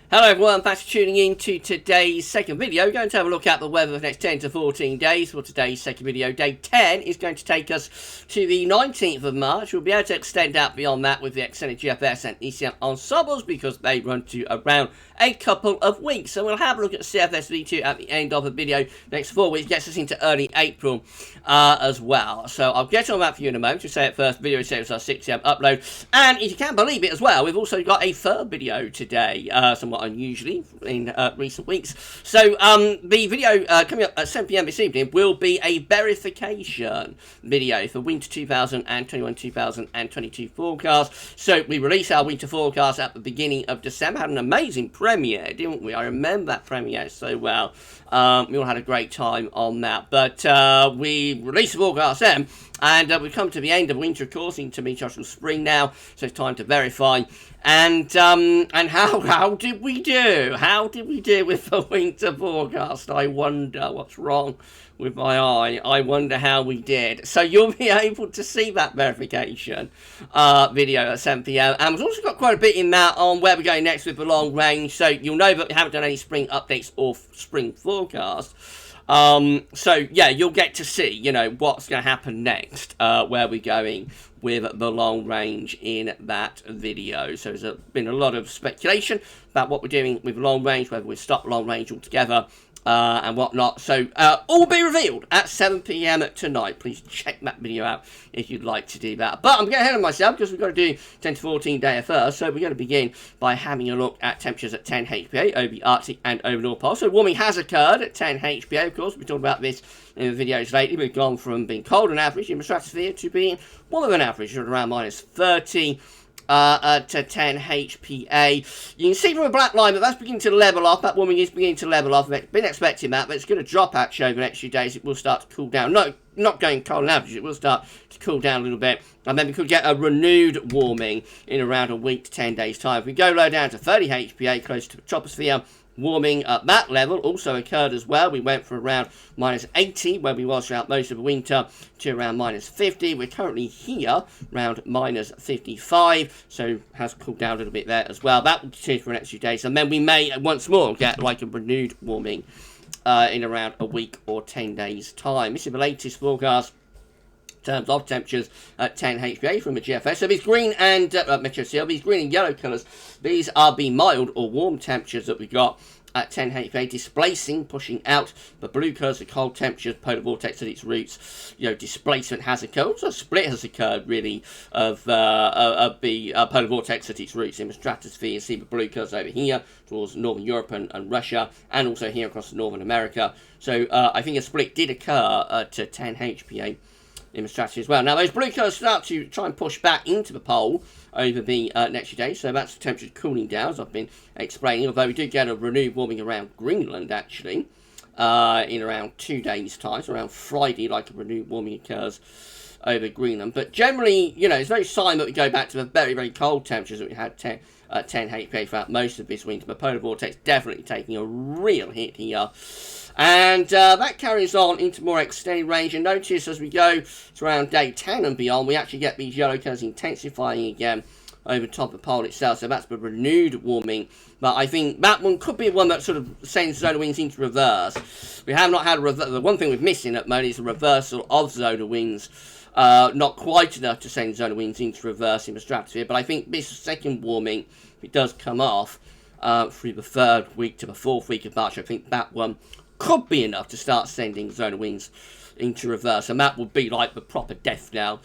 Hello everyone, thanks for tuning in to today's second video. We're going to have a look at the weather for the next 10 to 14 days. For today's second video, day 10 is going to take us to the 19th of March. We'll be able to extend out beyond that with the extended GFS and ECM ensembles because they run to around a couple of weeks. So we'll have a look at CFS-V2 at the end of the video. Next 4 weeks gets us into early April as well. So I'll get on that for you in a moment. To say it first, video saves our 6 AM upload. And if you can believe it as well, we've also got a third video today, somewhat unusually in recent weeks. So the video coming up at 7 PM this evening will be a verification video for winter 2021-2022 forecast. So we released our winter forecast at the beginning of December, had an amazing premiere, didn't we? I remember that premiere so well. We all had a great time on that, but we released the forecast then, and we've come to the end of winter, of course, into meteorological spring now, so it's time to verify. And how did we do? How did we do with the winter forecast? I wonder what's wrong with my eye. I wonder how we did. So you'll be able to see that verification video at 7 PM. And we've also got quite a bit in that on where we're going next with the long range. So you'll know that we haven't done any spring updates or spring forecast. So yeah, you'll get to see, you know, what's going to happen next, where we're going with the long range in that video. So there's been a lot of speculation about what we're doing with long range, whether we stop long range altogether, and whatnot. So all will be revealed at 7 PM tonight. Please check that video out if you'd like to do that. But I'm getting ahead of myself because we've got to do 10 to 14 day first. So we're going to begin by having a look at temperatures at 10 HPA over the Arctic and over North Pole. So warming has occurred at 10 HPA. Of course, we talked about this in the videos lately. We've gone from being cold on average in the stratosphere to being warmer than average at around -30. To 10 HPA. You can see from a black line that that's beginning to level off. That warming is beginning to level off. I've been expecting that, but it's going to drop actually over the next few days. It will start to cool down. No, not going cold on average. It will start to cool down a little bit. And then we could get a renewed warming in around a week to 10 days time. If we go low down to 30 HPA, close to the troposphere, warming at that level also occurred as well. We went from around -80, where we was throughout most of the winter, to around -50. We're currently here, around -55, so has cooled down a little bit there as well. That will continue for the next few days, and then we may once more get like a renewed warming in around a week or 10 days time. This is the latest forecast terms of temperatures at 10 HPA from the GFS. So these green and these green and yellow colours, these are the mild or warm temperatures that we got at 10 HPA, displacing, pushing out the blue colours, the cold temperatures, polar vortex at its roots. You know, displacement has occurred. Also, a split has occurred, really, of the polar vortex at its roots in the stratosphere. You see the blue colours over here towards Northern Europe and Russia, and also here across Northern America. So I think a split did occur at 10 HPA. In the stratosphere as well. Now those blue colours start to try and push back into the pole over the next few days, so that's the temperature cooling down, as I've been explaining, although we do get a renewed warming around Greenland actually in around 2 days time, so around Friday like a renewed warming occurs over Greenland. But generally, you know, it's no sign that we go back to the very, very cold temperatures that we had 10 HPA throughout most of this winter. The polar vortex definitely taking a real hit here. And that carries on into more extended range. And notice as we go to around day 10 and beyond, we actually get these yellow colours intensifying again over top of the pole itself. So that's the renewed warming. But I think that one could be one that sort of sends zonal winds into reverse. We have not had a reverse. The one thing we're missing at the moment is a reversal of zonal winds. Not quite enough to send zonal winds into reverse in the stratosphere. But I think this second warming, if it does come off through the 3rd week to the 4th week of March, I think that one could be enough to start sending zonal winds into reverse, and that would be like the proper death knell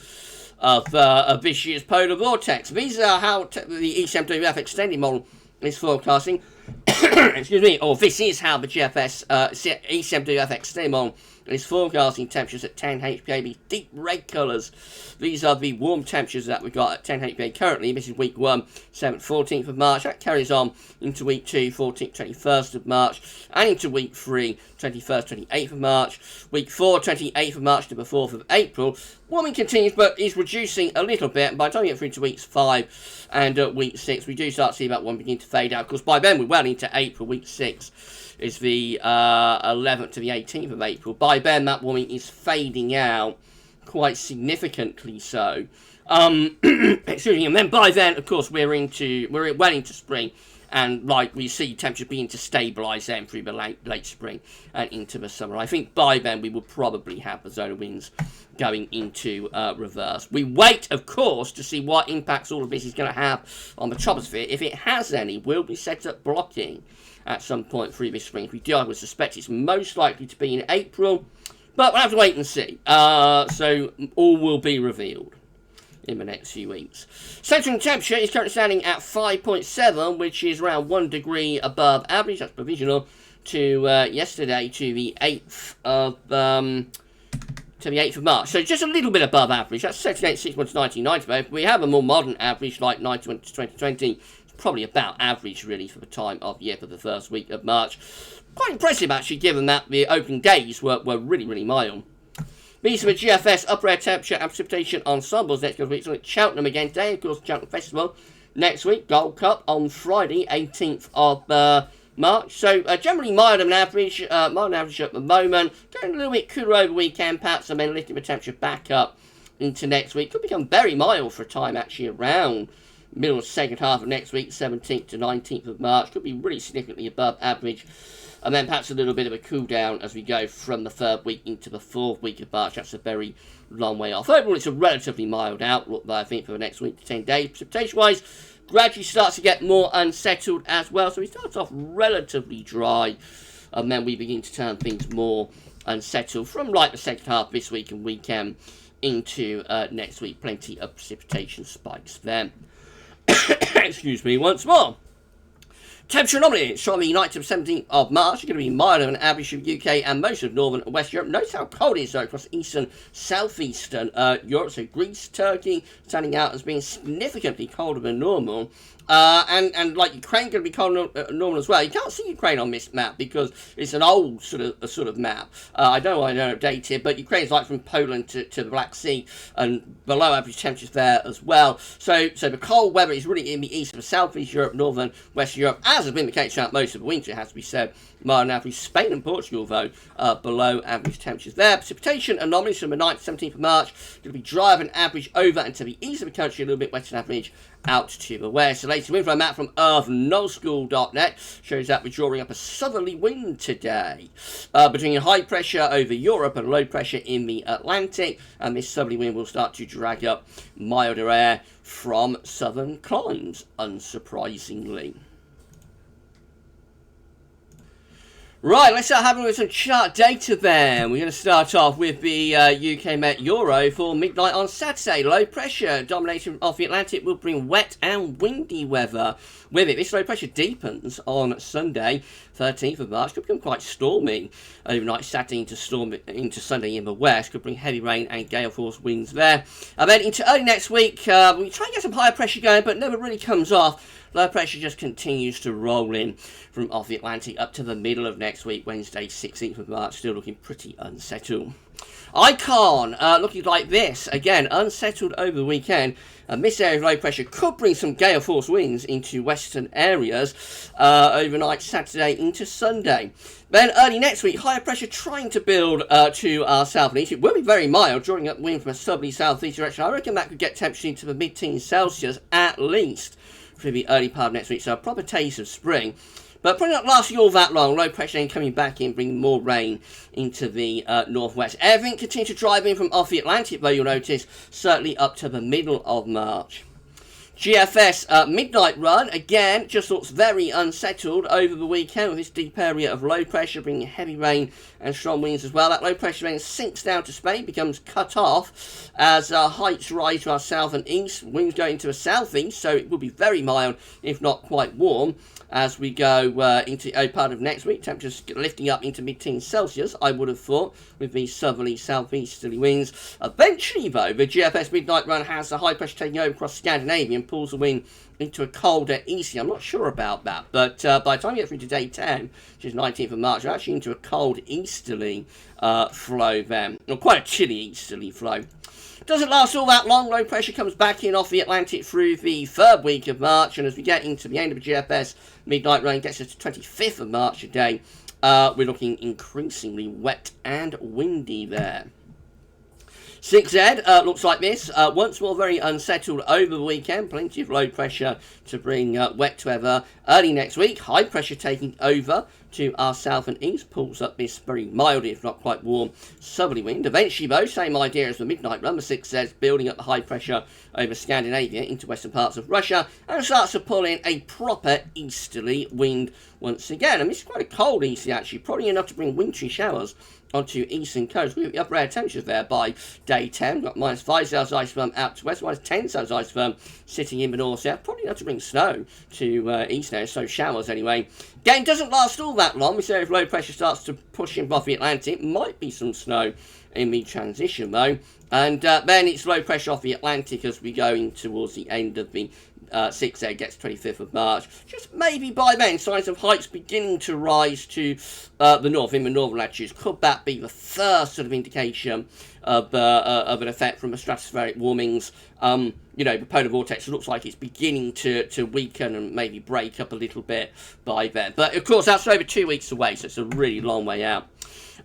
of this year's polar vortex. These are how the ECMWF extended model is forecasting. Excuse me, or this is how the GFS ECMWF extended model is forecasting temperatures at 10 HPA. These deep red colours, these are the warm temperatures that we've got at 10 HPA currently. This is week 1, 7th, 14th of March. That carries on into week 2, 14th, 21st of March, and into week 3, 21st, 28th of March. Week 4, 28th of March to the 4th of April. Warming continues, but is reducing a little bit. By the time we get through to weeks 5 and week 6, we do start to see that one begin to fade out. Of course, by then we're well into April. Week 6 is the 11th to the 18th of April. By then, that warming is fading out quite significantly so. Excuse me, and then by then, of course, we're well into spring, and like we see temperatures beginning to stabilise then through the late spring and into the summer. I think by then we will probably have the zone of winds going into reverse. We wait, of course, to see what impacts all of this is going to have on the troposphere. If it has any, will we set up blocking at some point through this spring? If we do, I would suspect it's most likely to be in April, but we'll have to wait and see. So all will be revealed in the next few weeks. Central temperature is currently standing at 5.7, which is around 1 degree above average. That's provisional to yesterday, to the 8th of March. So just a little bit above average. That's 78.6 months 1990. If we have a more modern average like 1920 to 2020, it's probably about average really for the time of year for the first week of March. Quite impressive actually, given that the opening days were really, really mild. These are the GFS upper air temperature and precipitation ensembles next week. So at Cheltenham again today, of course, the Cheltenham Festival next week. Gold Cup on Friday, 18th of March. So generally milder than average, at the moment. Getting a little bit cooler over the weekend, perhaps, and then lifting the temperature back up into next week. Could become very mild for a time actually around middle of second half of next week, 17th to 19th of March. Could be really significantly above average. And then perhaps a little bit of a cool down as we go from the third week into the fourth week of March. That's a very long way off. Overall, it's a relatively mild outlook, though, I think, for the next week to 10 days. Precipitation-wise, gradually starts to get more unsettled as well. So we start off relatively dry, and then we begin to turn things more unsettled from like the second half of this week and weekend into next week. Plenty of precipitation spikes then. Excuse me once more. Temperature anomalies from the 9th to 17th of March are going to be milder than average of UK and most of Northern and West Europe. Notice how cold it is though across Eastern, Southeastern Europe. So Greece, Turkey standing out as being significantly colder than normal. And like Ukraine going to be colder than normal as well. You can't see Ukraine on this map because it's an old sort of map. I don't know why I don't update it, but Ukraine's like from Poland to the Black Sea and below average temperatures there as well. So the cold weather is really in the east of Southeast Europe, Northern, West Europe, as has been the case throughout most of the winter, it has to be said. Mild and average. Spain and Portugal, though, below average temperatures there. Precipitation anomalies from the 9th to 17th of March. Going to be drier than average over and to the east of the country, a little bit wetter than average out to the west. The latest wind flow map from earthnullschool.net shows that we're drawing up a southerly wind today between high pressure over Europe and low pressure in the Atlantic, and this southerly wind will start to drag up milder air from southern climes, unsurprisingly. Right, let's start having with some chart data then. We're going to start off with the UK Met Euro for midnight on Saturday. Low pressure dominating off the Atlantic will bring wet and windy weather with it. This low pressure deepens on Sunday, 13th of March. Could become quite stormy overnight Saturday into Sunday in the west. Could bring heavy rain and gale force winds there. And then into early next week, we try and get some higher pressure going, but never really comes off. Low pressure just continues to roll in from off the Atlantic up to the middle of next week, Wednesday, 16th of March, still looking pretty unsettled. Icon looking like this, again, unsettled over the weekend. And this area of low pressure could bring some gale force winds into western areas overnight Saturday into Sunday. Then early next week, higher pressure trying to build to our south and east. It will be very mild, drawing up wind from a southerly southeast direction. I reckon that could get temperature into the mid-teens Celsius at least for the early part of next week, so a proper taste of spring. But probably not lasting all that long. Low pressure then coming back in, bringing more rain into the northwest. Everything continues to drive in from off the Atlantic, though, you'll notice, certainly up to the middle of March. GFS midnight run, again, just looks very unsettled over the weekend with this deep area of low pressure bringing heavy rain and strong winds as well. That low pressure then sinks down to Spain, becomes cut off as heights rise to our south and east. Winds go into the southeast, so it will be very mild, if not quite warm, as we go into a part of next week. Temperatures lifting up into mid-teens Celsius, I would have thought, with these southerly southeasterly winds. Eventually, though, the GFS midnight run has the high pressure taking over across Scandinavia and pulls the wind into a colder easterly. I'm not sure about that, but by the time you get through to day 10, which is 19th of March, we're actually into a cold easterly flow then, or quite a chilly easterly flow. Doesn't last all that long. Low pressure comes back in off the Atlantic through the third week of March, and as we get into the end of the GFS midnight run, gets us to 25th of March today, we're looking increasingly wet and windy there. 6Z looks like this. Once more very unsettled over the weekend. Plenty of low pressure to bring wet weather early next week. High pressure taking over to our south and east. Pulls up this very mild, if not quite warm, southerly wind. Eventually, though, same idea as the midnight run. The 6Z building up the high pressure over Scandinavia into western parts of Russia and starts to pull in a proper easterly wind once again. And this is quite a cold easterly, actually. Probably enough to bring wintry showers onto eastern coast. We've got the upper air temperatures there by day 10. We've got -5 Celsius isotherm out to west, -10 Celsius isotherm sitting in the north south. Probably enough to bring snow to east now, so showers anyway. Game doesn't last all that long. We say if low pressure starts to push in off the Atlantic, might be some snow in the transition though. And then it's low pressure off the Atlantic as we go in towards the end of the 6A gets 25th of March. Just maybe by then, signs of heights beginning to rise to the north, in the northern latitudes. Could that be the first sort of indication of an effect from the stratospheric warmings? You know, the polar vortex looks like it's beginning to weaken and maybe break up a little bit by then. But of course, that's over 2 weeks away, so it's a really long way out.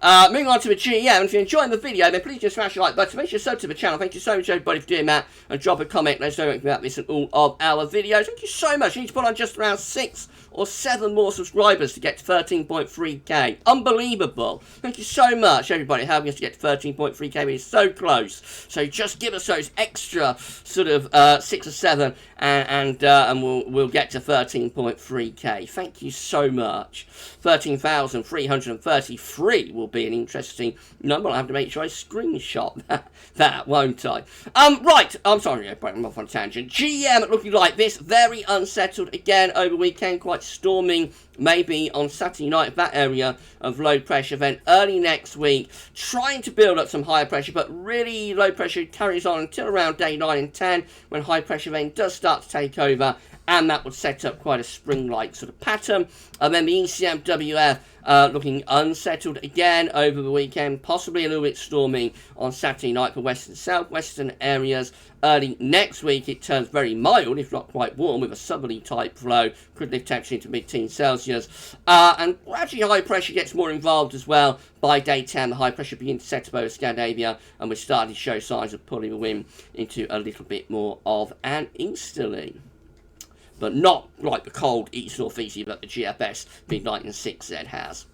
Moving on to the GM, and if you're enjoying the video, then please just smash the like button, make sure you sub to the channel. Thank you so much everybody for doing that, and drop a comment, let us know about this and all of our videos. Thank you so much. We need to put on just around 6 or 7 more subscribers to get to 13.3k. Unbelievable. Thank you so much everybody helping us to get to 13.3k. We're so close, so just give us those extra sort of 6 or 7 and we'll get to 13.3k. Thank you so much. 13,333 will be an interesting number. I'll have to make sure I screenshot that, won't I? Right, I'm sorry, I'm off on a tangent. GM looking like this, very unsettled again over weekend, quite storming, maybe on Saturday night, that area of low pressure. Then early next week, trying to build up some higher pressure, but really low pressure carries on until around day 9 and 10, when high pressure then does start to take over, and that would set up quite a spring-like sort of pattern. And then the ECMWF looking unsettled again over the weekend, possibly a little bit stormy on Saturday night for western and southwestern areas. Early next week, it turns very mild, if not quite warm, with a southerly type flow. Could lift temperature into mid-teens Celsius. And gradually high pressure gets more involved as well. By day 10, the high pressure begins to set up over Scandinavia, and we're starting to show signs of pulling the wind into a little bit more of an easterly. But not like the cold east-northeasterly that the GFS midnight and 6Z has.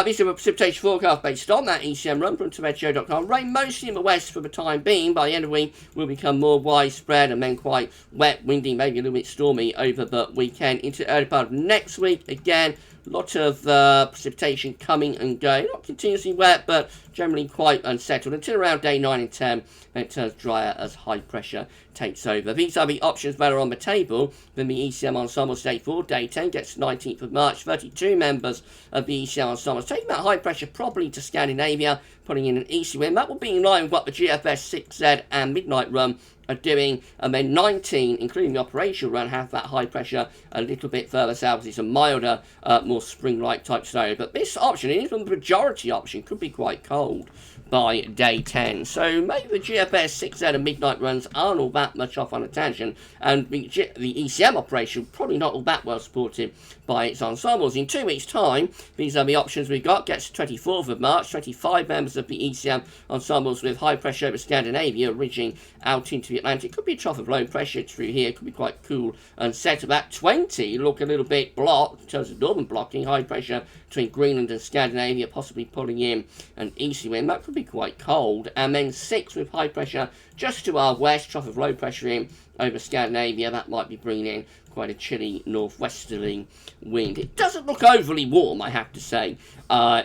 This is a precipitation forecast based on that ECM run from tometeo.com. Rain mostly in the west for the time being. By the end of the week, will become more widespread and then quite wet, windy, maybe a little bit stormy over the weekend. Into the early part of next week, again, a lot of precipitation coming and going. Not continuously wet, but generally quite unsettled until around day 9 and 10. Then it turns drier as high pressure takes over. These are the options that are on the table. Then the ECM ensembles day 4, day 10 gets 19th of March. 32 members of the ECM ensembles taking that high pressure probably to Scandinavia, putting in an easy wind. That will be in line with what the GFS 6Z and midnight run are doing, and then 19, including the operational run, have that high pressure a little bit further south. It's a milder, more spring-like type scenario. But this option, even the majority option, could be quite cold by day 10. So maybe the GFS 6Z and midnight runs aren't all that much off on a tangent, and the ECM operation probably not all that well supported by its ensembles. In 2 weeks' time, these are the options we've got. Gets 24th of March, 25 members of the ECM ensembles with high pressure over Scandinavia, ridging out into the Atlantic. Could be a trough of low pressure through here, could be quite cool and set. About 20 look a little bit blocked in terms of northern blocking, high pressure between Greenland and Scandinavia, possibly pulling in an easy wind. That could be quite cold. And then 6 with high pressure just to our west, trough of low pressure in over Scandinavia. That might be bringing in quite a chilly northwesterly wind. It doesn't look overly warm, I have to say,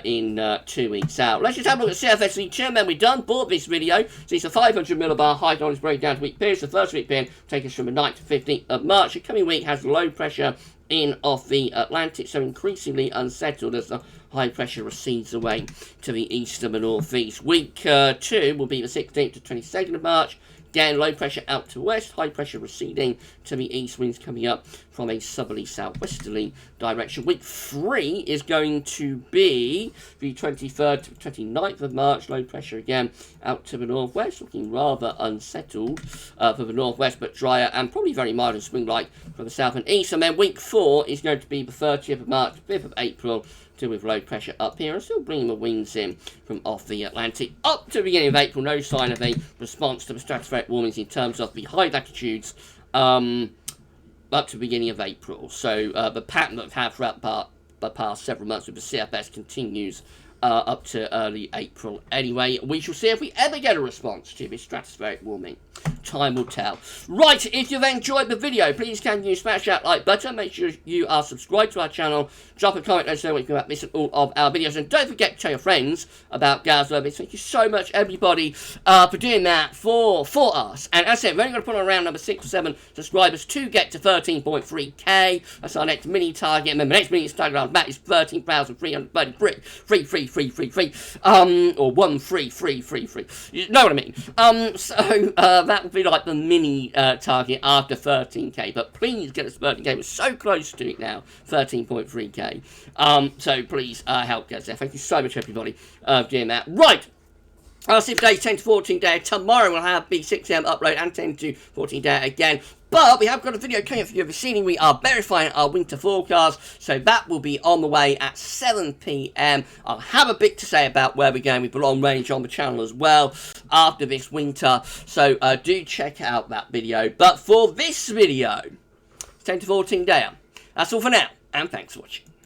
in 2 weeks out. Let's just have a look at CFS and ECM, then we're done. Bought this video. So it's a 500 millibar high tolerance breakdown to week periods. The first week period will take us from the 9th to 15th of March. The coming week has low pressure in off the Atlantic, so increasingly unsettled as the high pressure recedes away to the east and the northeast. Week 2 will be the 16th to 22nd of March. Again, low pressure out to west, high pressure receding to the east winds coming up from a southerly southwesterly direction. Week 3 is going to be the 23rd to 29th of March. Low pressure again out to the northwest, looking rather unsettled for the northwest, but drier and probably very mild and swing-like for the south and east. And then week 4 is going to be the 30th of March, 5th of April, still with low pressure up here and still bringing the winds in from off the Atlantic. Up to the beginning of April, no sign of a response to the stratospheric warmings in terms of the high latitudes up to the beginning of April. So the pattern that we've had throughout the past several months with the CFS continues up to early April anyway. We shall see if we ever get a response to this stratospheric warming. Time will tell. Right, if you've enjoyed the video, please can you smash that like button, make sure you are subscribed to our channel, drop a comment, let us know what you think about missing all of our videos, and don't forget to tell your friends about GavsWeatherVids. Thank you so much, everybody, for doing that for us. And as I said, we're only going to put on around number 6 or 7 subscribers to get to 13.3k. That's our next mini target. Remember, the next mini target on that is 13,333. Free. Or 1 free. You know what I mean? So that would be like the mini target after 13k. But please get us 13k. We're so close to it now, 13.3k. So please help get us there. Thank you so much, everybody, for doing that. Right. I'll see today's 10 to 14 day. Tomorrow we'll have the 6 AM upload and 10 to 14 day again. But we have got a video coming up for you this evening. We are verifying our winter forecast, so that will be on the way at 7 PM. I'll have a bit to say about where we're going with the long range on the channel as well after this winter, so do check out that video. But for this video, 10 to 14 day, that's all for now, and thanks for watching.